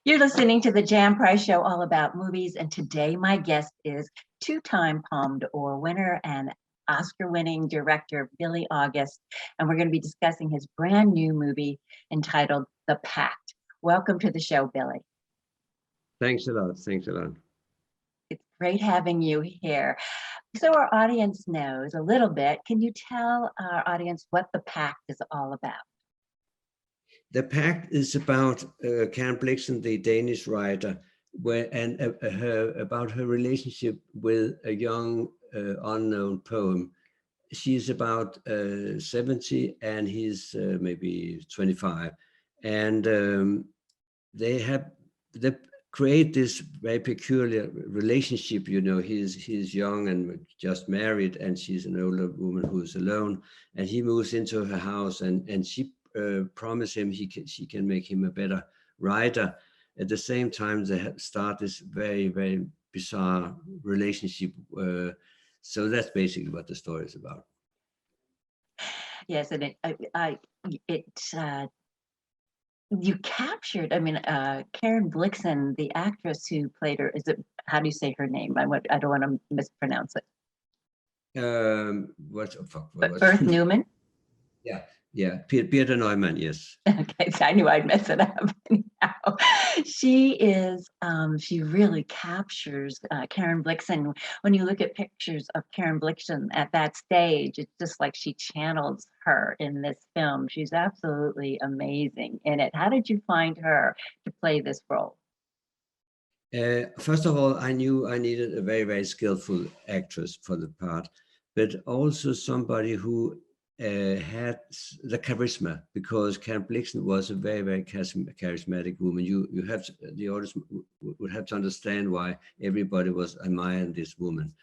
You're listening to the Jan Price Show, all about movies, and today my guest is two-time Palme d'Or winner and Oscar-winning director Bille August, and we're going to be discussing his brand new movie entitled The Pact. Welcome to the show, Bille. Thanks a lot. Thanks a lot. It's great having you here. So our audience knows a little bit. Can you tell our audience what The Pact is all about? The Pact is about Karen Blixen, the Danish writer, about her relationship with a young unknown poem. She's about 70 and he's maybe 25, and they create this very peculiar relationship. You know, he's young and just married, and she's an older woman who's alone, and he moves into her house, and she promise him she can make him a better writer. At the same time, they start this very, very bizarre relationship. So that's basically what the story is about. Yes, and you captured. I mean, Karen Blixen, the actress who played her. How do you say her name? I don't want to mispronounce it. Berth Newman. Yeah, Peter Neumann, yes. Okay, so I knew I'd mess it up. Anyhow, she really captures Karen Blixen. When you look at pictures of Karen Blixen at that stage, it's just like she channels her in this film. She's absolutely amazing in it. How did you find her to play this role? First of all, I knew I needed a very, very skillful actress for the part, but also somebody who had the charisma, because Karen Blixen was a very, very charismatic woman. The audience would have to understand why everybody was admiring this woman.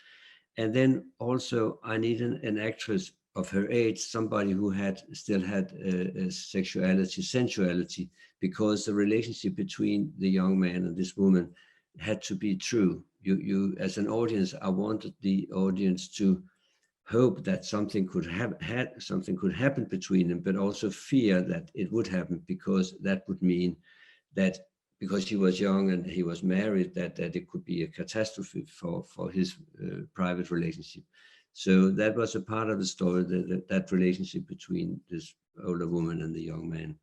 And then also I needed an actress of her age, somebody who still had sensuality, because the relationship between the young man and this woman had to be true. You as an audience, I wanted the audience to hope that something could happen between them, but also fear that it would happen, because that would mean that because he was young and he was married, that it could be a catastrophe for his private relationship. So that was a part of the story, that relationship between this older woman and the young man.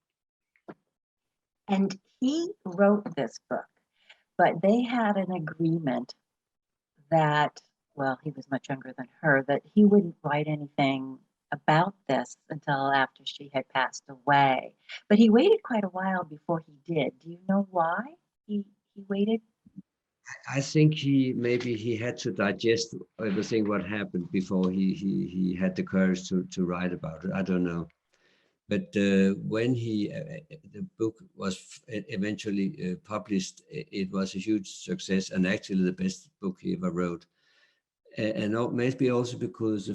And he wrote this book, but they had an agreement that, well, he was much younger than her, that he wouldn't write anything about this until after she had passed away. But he waited quite a while before he did. Do you know why he waited? I think maybe he had to digest everything what happened before he had the courage to write about it. I don't know. But when the book was eventually published, it was a huge success, and actually the best book he ever wrote. And maybe also because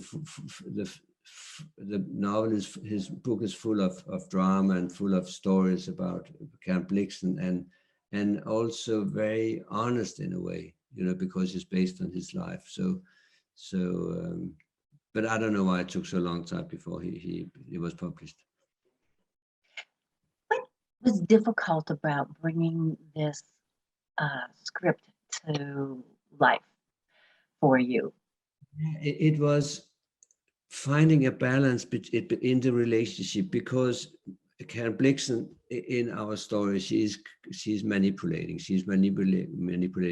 the novel his book is full of drama and full of stories about Karen Blixen, and also very honest in a way, you know, because it's based on his life. But I don't know why it took so long time before he was published. What was difficult about bringing this script to life for you? It was finding a balance in the relationship, because Karen Blixen in our story, she's manipulating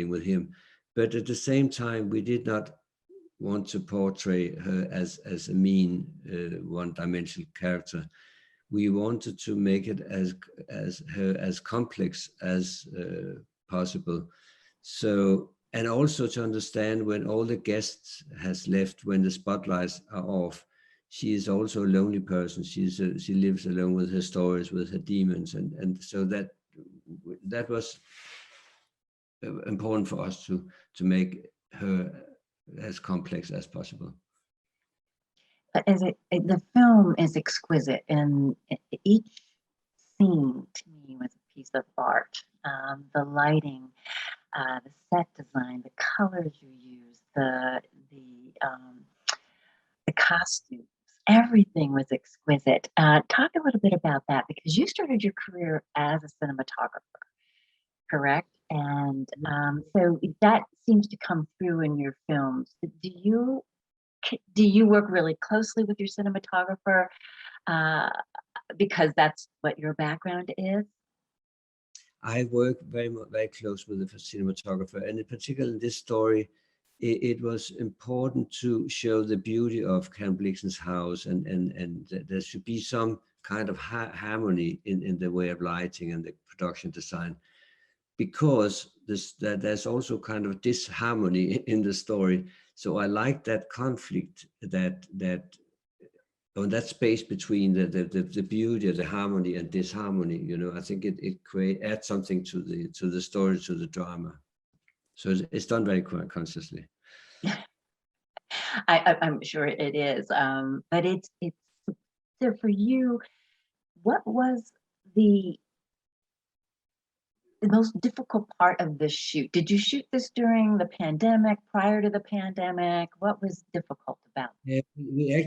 with him, but at the same time we did not want to portray her as a mean one-dimensional character. We wanted to make it as complex as possible. So, and also to understand when all the guests has left, when the spotlights are off, she is also a lonely person. She lives alone with her stories, with her demons, and so that was important for us to make her as complex as possible. But the film is exquisite, and each scene to me was a piece of art. The lighting, the set design, the colors you use, the costumes, everything was exquisite. Talk a little bit about that, because you started your career as a cinematographer. correct? And so that seems to come through in your films. Do you work really closely with your cinematographer because that's what your background is? I work very close with the cinematographer, and in particular in this story, it was important to show the beauty of Karen Blixen's house, and there should be some kind of harmony in the way of lighting and the production design, because there's also kind of disharmony in the story. So I like that conflict, that on that space between the beauty, the harmony and disharmony. You know, I think it adds something to the story, to the drama. So it's done very consciously. I'm sure it is, but it's so for you. What was the most difficult part of this shoot? Did you shoot this during the pandemic, prior to the pandemic? What was difficult about it? Yeah,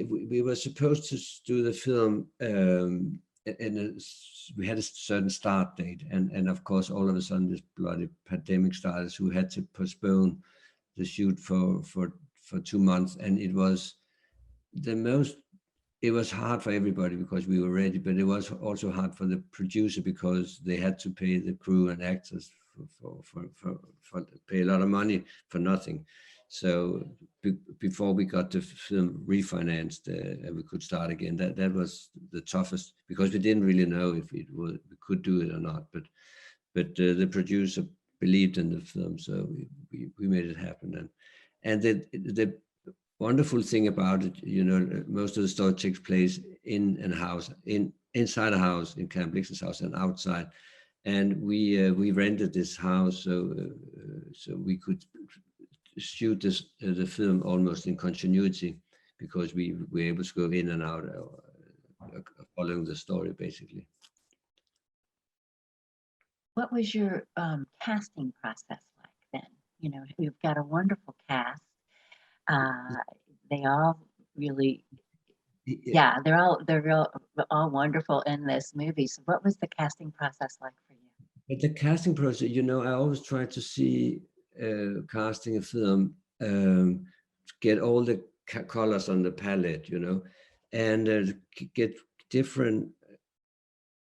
we were supposed to do the film, and we had a certain start date, and of course all of a sudden this bloody pandemic started, so we had to postpone the shoot for 2 months, and it was hard for everybody because we were ready, but it was also hard for the producer because they had to pay the crew and actors for pay a lot of money for nothing. So before we got the film refinanced, and we could start again, that was the toughest, because we didn't really know if we could do it or not. But the producer believed in the film, so we made it happen. And the wonderful thing about it, you know, most of the story takes place inside a house, in Karen Blixen's house, and outside. And we rented this house so we could shoot the film almost in continuity, because we were able to go in and out following the story, basically. What was your casting process like then? You know, you've got a wonderful cast. They all really, yeah, they're all wonderful in this movie. So what was the casting process like for you? But the casting process, you know, I always try to see casting a film, get all the colors on the palette, you know, and get different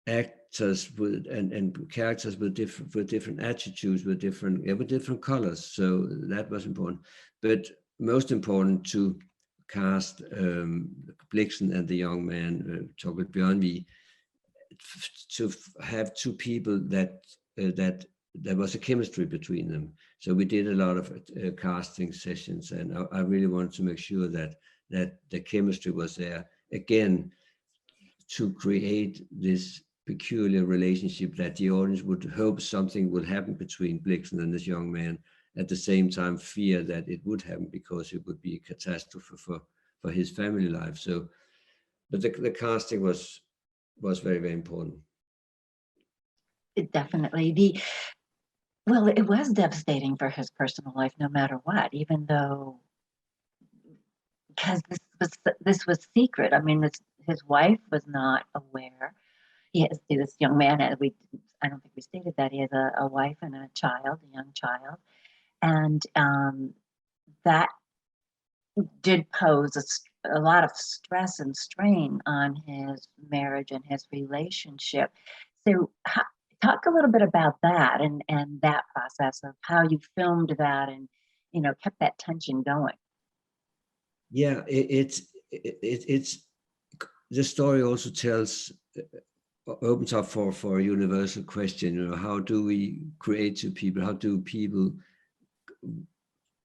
actors and characters with different attitudes, with different colors. So that was important. But most important, to cast Blixen and the young man Thorkild Bjørnvig, to have two people that there was a chemistry between them. So we did a lot of casting sessions, and I really wanted to make sure that the chemistry was there again, to create this peculiar relationship that the audience would hope something would happen between Blixen and this young man, at the same time fear that it would happen because it would be a catastrophe for his family life. So, but the casting was very, very important. It definitely, well, it was devastating for his personal life, no matter what, even though, because this was secret. I mean, his wife was not aware. This young man, I don't think we stated that he has a wife and a child, a young child, and that did pose a lot of stress and strain on his marriage and his relationship. So talk a little bit about that and that process of how you filmed that and, you know, kept that tension going. Yeah, it's the story also opens up for a universal question. You know, how do we create two people? How do people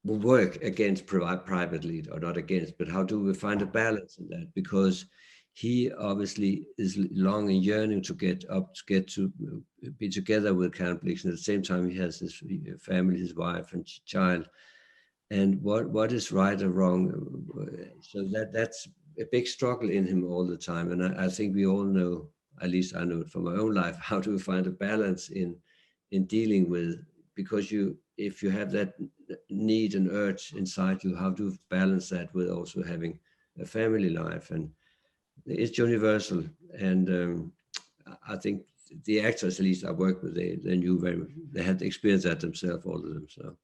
work against privately, or not against, but how do we find a balance in that? Because he obviously is longing and yearning to get to be together with Karen Blixen. At the same time, he has his family, his wife and child. And what is right or wrong? So that's a big struggle in him all the time. And I think we all know, at least I know it from my own life, how do we find a balance in dealing with, because if you have that need and urge inside you, how to balance that with also having a family life. And it's universal. And I think the actors, at least I worked with, they knew they had experienced that themselves, all of them. So.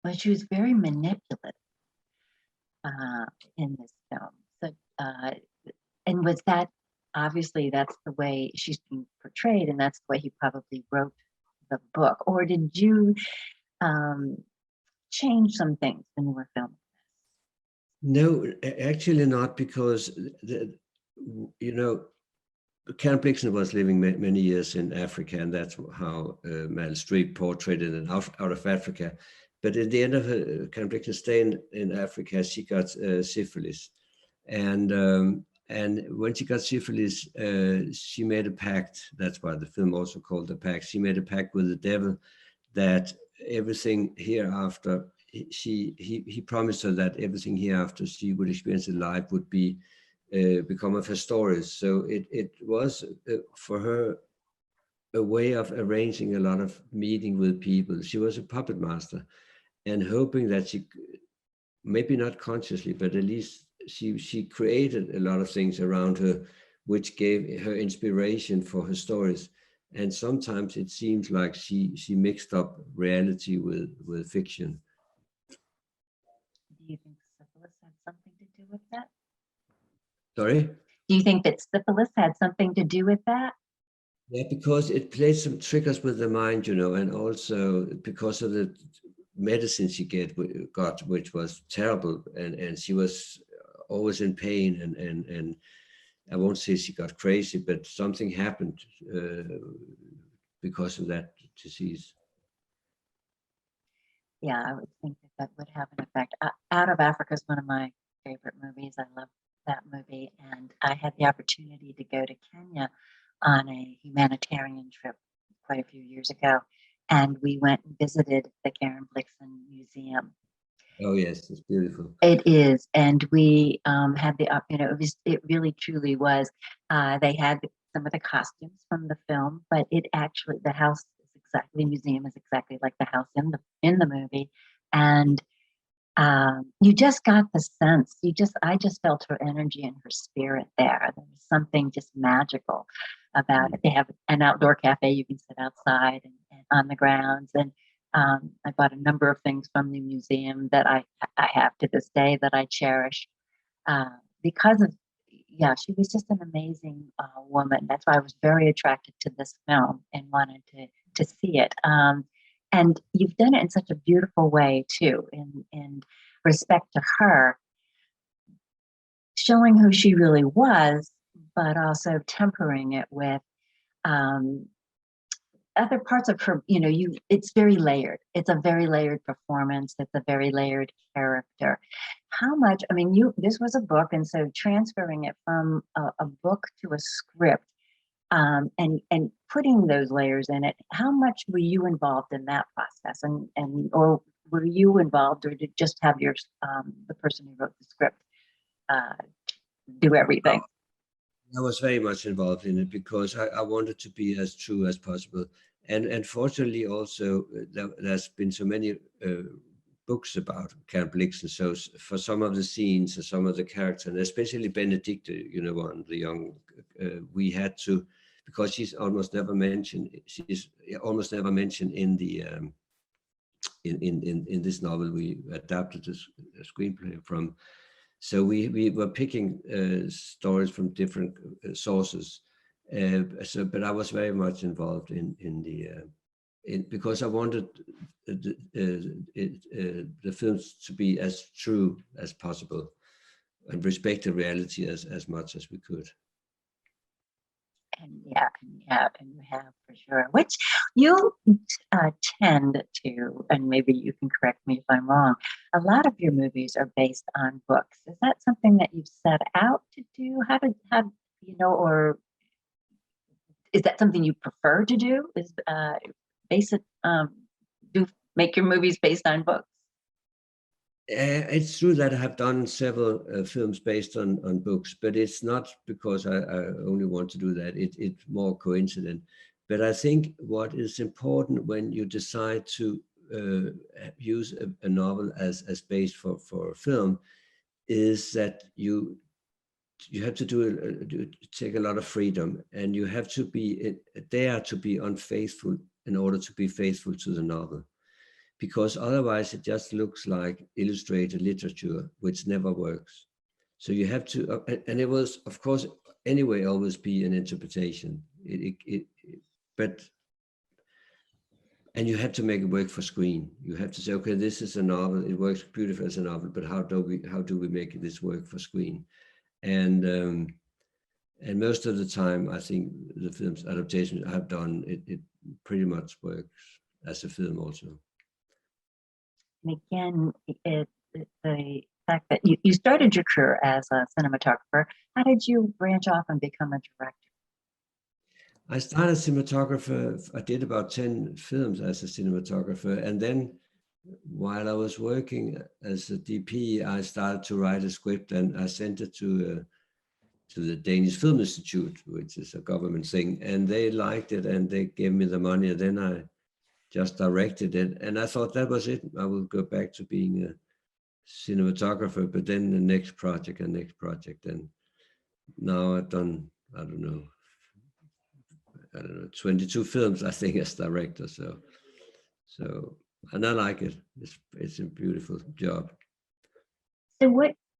Well, she was very manipulative in this film. So, and was that, obviously that's the way she's being portrayed, and that's the way he probably wrote the book. Or did you change some things when you were filming? No, actually not, because Karen Blixen was living many years in Africa, and that's how Meryl Streep portrayed it out of Africa. But at the end of Karen Blixen's stay in Africa, she got syphilis, and when she got syphilis, she made a pact. That's why the film also called The Pact. She made a pact with the devil that everything hereafter, he promised her that everything hereafter she would experience in life would be become of her stories. So it was for her a way of arranging a lot of meeting with people. She was a puppet master, and hoping that she, maybe not consciously, but at least she created a lot of things around her, which gave her inspiration for her stories. And sometimes it seems like she mixed up reality with fiction. Do you think syphilis had something to do with that? Sorry? Do you think that syphilis had something to do with that? Yeah, because it played some triggers with the mind, and also because of the medicine she got, which was terrible, and she was always in pain, and I won't say she got crazy, but something happened because of that disease. Yeah, I would think that would have an effect. Out of Africa is one of my favorite movies. I love that movie, and I had the opportunity to go to Kenya on a humanitarian trip quite a few years ago, and we went and visited the Karen Blixen Museum. Oh yes, it's beautiful. It is, and we had the it really truly was. They had some of the costumes from the film, but the house is exactly, the museum is exactly like the house in the movie, and you just got the sense. I just felt her energy and her spirit there. There was something just magical about it. They have an outdoor cafe. You can sit outside and on the grounds. And I bought a number of things from the museum that I have to this day that I cherish because of, she was just an amazing woman. That's why I was very attracted to this film and wanted to see it. And you've done it in such a beautiful way too, in respect to her, showing who she really was, but also tempering it with other parts of her. It's very layered. It's a very layered performance. It's a very layered character. How much? I mean, this was a book, and so transferring it from a book to a script. And putting those layers in it, how much were you involved in that process, or were you involved, or did just have your the person who wrote the script do everything? I was very much involved in it because I wanted to be as true as possible, and fortunately also there's been so many books about Karen Blixen, so for some of the scenes and some of the characters, and especially Benedicte, one the young, we had to. Because she's almost never mentioned. She's almost never mentioned in the in this novel we adapted the screenplay from. So we were picking stories from different sources. But I was very much involved in because I wanted the films to be as true as possible and respect the reality as much as we could. And you have for sure, which you tend to, and maybe you can correct me if I'm wrong, a lot of your movies are based on books. Is that something that you've set out to do? Or is that something you prefer to do? Is make your movies based on books? It's true that I have done several films based on books, but it's not because I only want to do that. It's more coincident. But I think what is important when you decide to use a novel as base for a film is that you take a lot of freedom, and you have to be dare to be unfaithful in order to be faithful to the novel, because otherwise it just looks like illustrated literature, which never works. So you have to, and it was, of course, anyway, always be an interpretation. And you have to make it work for screen. You have to say, okay, this is a novel. It works beautiful as a novel, but how do we make this work for screen? And most of the time, I think the film's adaptation I've done, it pretty much works as a film also. And again, the fact that you started your career as a cinematographer, how did you branch off and become a director? I started cinematographer. I did about 10 films as a cinematographer, and then while I was working as a DP, I started to write a script, and I sent it to the Danish Film Institute, which is a government thing, and they liked it, and they gave me the money, and then I just directed it, and I thought that was it. I will go back to being a cinematographer, but then the next project, and now I've done, I don't know, 22 films, I think, as director. So, and I like it. It's a beautiful job. So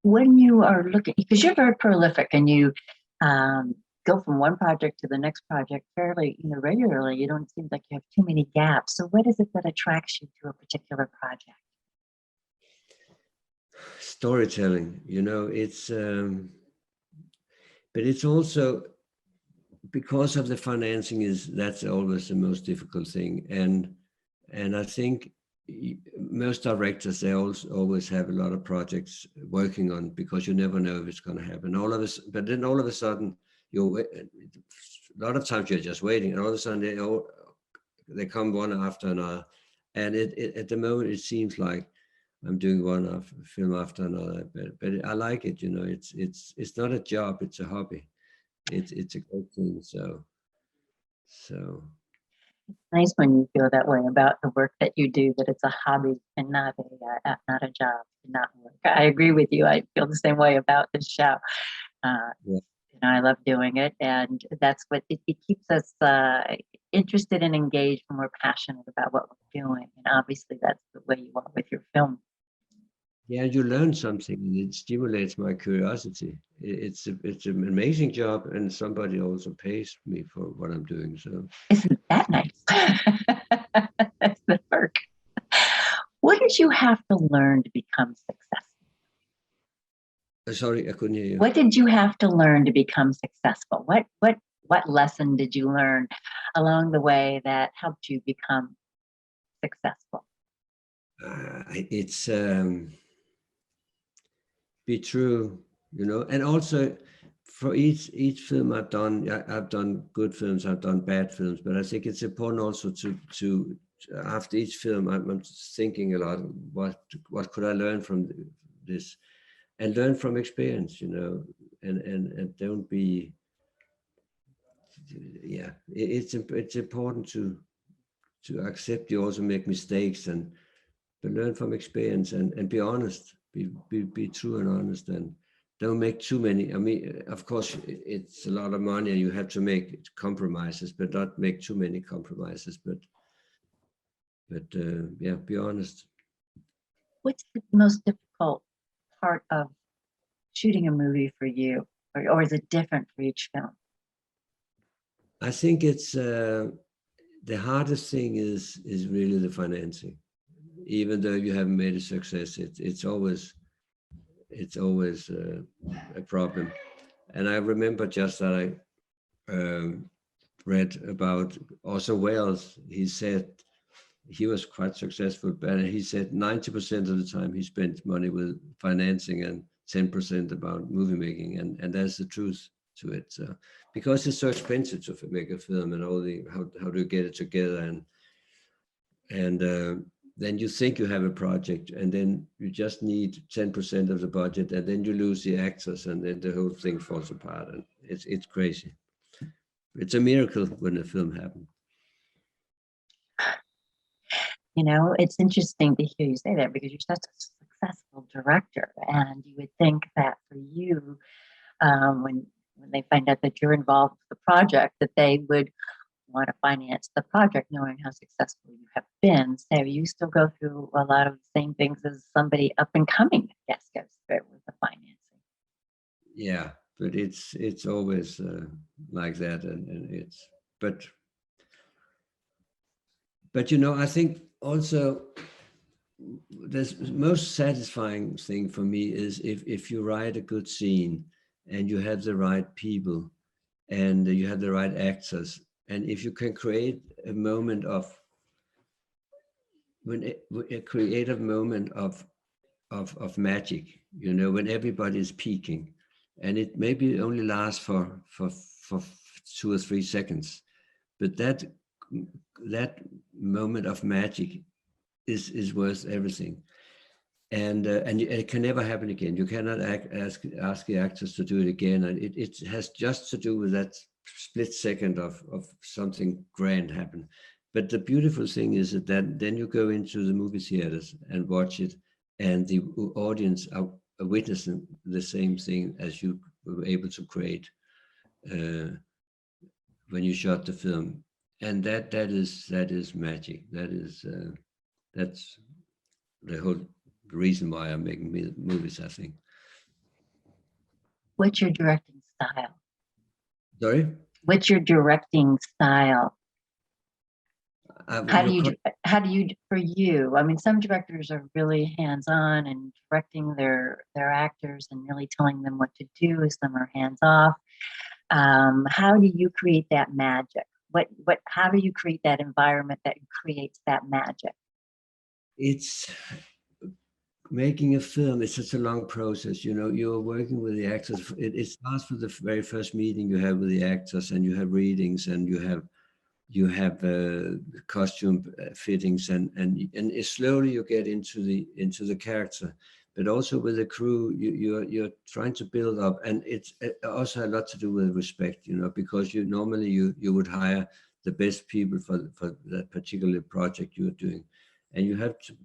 when you are looking, because you're very prolific and you go from one project to the next project fairly, regularly, you don't seem like you have too many gaps. So what is it that attracts you to a particular project? Storytelling, it's, but it's also, because of the financing, that's always the most difficult thing, and I think most directors, they always have a lot of projects working on, because you never know if it's going to happen. But then all of a sudden, a lot of times you're just waiting, and all of a sudden they come one after another, and at the moment it seems like I'm doing one film after another, but I like it. It's not a job; it's a hobby. It's a great thing. So it's nice when you feel that way about the work that you do, that it's a hobby and not a job, not work. I agree with you. I feel the same way about this show. Yeah. I love doing it, and that's what it keeps us interested and engaged, and we're passionate about what we're doing. And obviously, that's the way you are with your film. Yeah, you learn something, and it stimulates my curiosity. It's an amazing job, and somebody also pays me for what I'm doing. So isn't that nice? That's the perk. What did you have to learn to become successful? Sorry, I couldn't hear you. What did you have to learn to become successful? What lesson did you learn along the way that helped you become successful? It's be true, and also for each film I've done good films, I've done bad films, but I think it's important also to after each film, I'm thinking a lot, what could I learn from this, and learn from experience, and don't be, yeah, it's important to accept you also make mistakes, but learn from experience, and be honest, be true and honest, and don't make too many. I mean, of course, it's a lot of money and you have to make compromises, but not make too many compromises. But yeah, be honest. What's the most difficult part of shooting a movie for you, or is it different for each film? I think it's the hardest thing is really the financing. Even though you haven't made a success, it's always a problem. And I remember just that I read about Orson Welles. He said he was quite successful, but he said 90% of the time he spent money with financing and 10% about movie making, and that's the truth to it. So, because it's so expensive to make a film, and all the how do you get it together, and then you think you have a project, and then you just need 10% of the budget, and then you lose the actors, and then the whole thing falls apart, and it's crazy. It's a miracle when a film happens. It's interesting to hear you say that, because you're such a successful director, and you would think that for you, when they find out that you're involved with the project, that they would want to finance the project, knowing how successful you have been. So you still go through a lot of the same things as somebody up and coming, I guess, goes through with the financing. Yeah, but it's always like that, and it's but I think also the most satisfying thing for me is if you write a good scene and you have the right people and you have the right actors, and if you can create a moment of a creative moment of magic, when everybody is peaking, and it maybe only lasts for 2 or 3 seconds, but that moment of magic is worth everything. And it can never happen again. You cannot ask the actors to do it again. And it has just to do with that split second of something grand happen. But the beautiful thing is that then you go into the movie theaters and watch it, and the audience are witnessing the same thing as you were able to create when you shot the film. And that is magic. That's the whole reason why I'm making movies, I think. What's your directing style? Sorry? What's your directing style? How do you, for you, I mean, some directors are really hands-on and directing their actors and really telling them what to do. Some are hands-off. How do you create that magic? How do you create that environment that creates that magic? It's making a film. It's such a long process. You're working with the actors. It starts with the very first meeting you have with the actors, and you have readings, and you have costume fittings, and slowly you get into the character. But also with the crew, you're trying to build up, and it's also a lot to do with respect, because normally you would hire the best people for that particular project you're doing, and you have to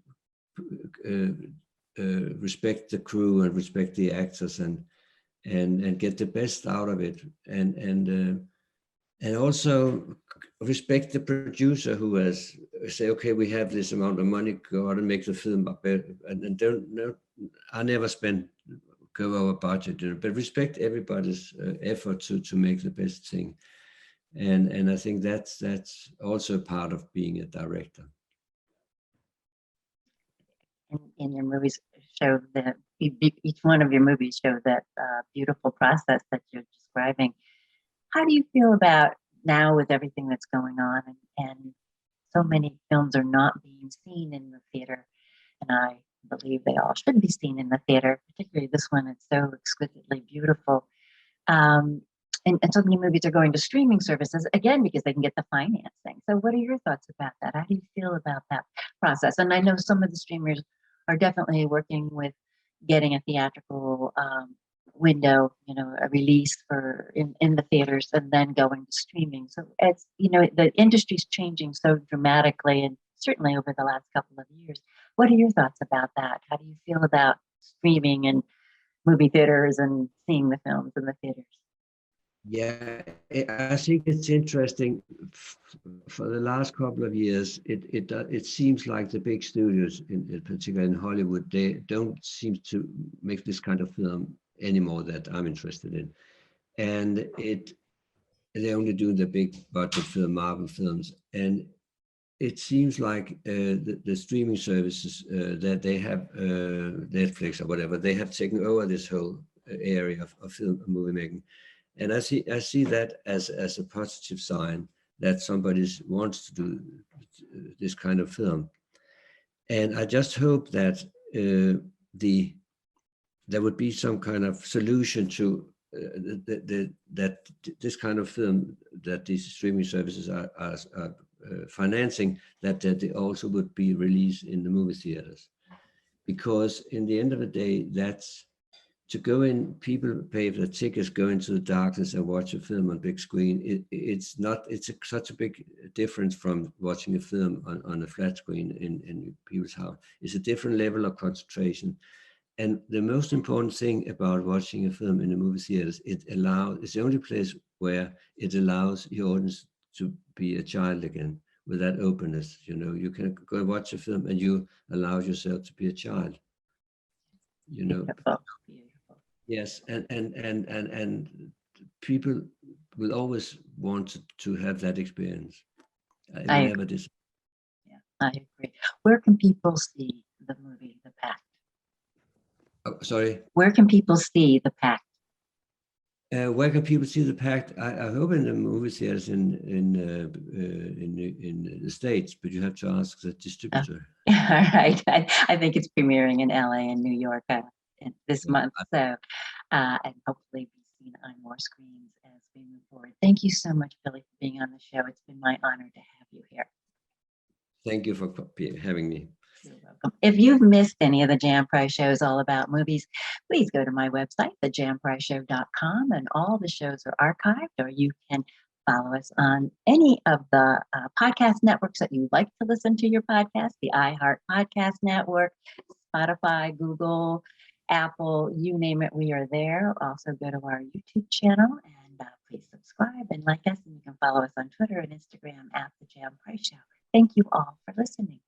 respect the crew and respect the actors and get the best out of it, and also respect the producer who has say, okay, we have this amount of money, go out and make the film up, and I never go over budget, but respect everybody's effort to make the best thing, and I think that's also part of being a director. In your movies show that each one of your movies show that beautiful process that you're describing. How do you feel about now with everything that's going on, and so many films are not being seen in the theater, and I believe they all should be seen in the theater, particularly this one. It's so exquisitely beautiful. And so many movies are going to streaming services, again, because they can get the financing. So what are your thoughts about that? How do you feel about that process? And I know some of the streamers are definitely working with getting a theatrical window, a release in the theaters, and then going to streaming. So it's, the industry's changing so dramatically, and certainly over the last couple of years. What are your thoughts about that? How do you feel about streaming and movie theaters and seeing the films in the theaters? Yeah, I think it's interesting. For the last couple of years, it seems like the big studios, in particular in Hollywood, they don't seem to make this kind of film anymore that I'm interested in, and they only do the big budget film, Marvel films, and it seems like the streaming services that they have, Netflix or whatever, they have taken over this whole area of film and movie making. And I see that as a positive sign that somebody wants to do this kind of film. And I just hope that there would be some kind of solution to that this kind of film that these streaming services are financing, that they also would be released in the movie theaters. Because in the end of the day, that's to go in, people pay for the tickets, go into the darkness and watch a film on big screen. It's such a big difference from watching a film on a flat screen in people's house. It's a different level of concentration. And the most important thing about watching a film in a movie theater is it's the only place where it allows your audience to be a child again, with that openness. You know, you can go and watch a film and you allow yourself to be a child. You know. Beautiful. Beautiful. Yes, and people will always want to have that experience. It will never disappoint. Yeah, I agree. Where can people see the movie, The Pact? Oh, sorry. Where can people see The Pact? Where can people see The Pact? I hope in the movie theaters in the States, but you have to ask the distributor. All right. I think it's premiering in LA and New York this month. So, and hopefully be seen on more screens as we move forward. Thank you so much, Bille, for being on the show. It's been my honor to have you here. Thank you for having me. You're welcome. If you've missed any of the Jan Price shows all about movies, please go to my website, thejanpriceshow.com, and all the shows are archived, or you can follow us on any of the podcast networks that you like to listen to your podcast, the iHeart Podcast Network, Spotify, Google, Apple, you name it, we are there. Also go to our YouTube channel and please subscribe and like us, and you can follow us on Twitter and Instagram at The Jan Price Show. Thank you all for listening.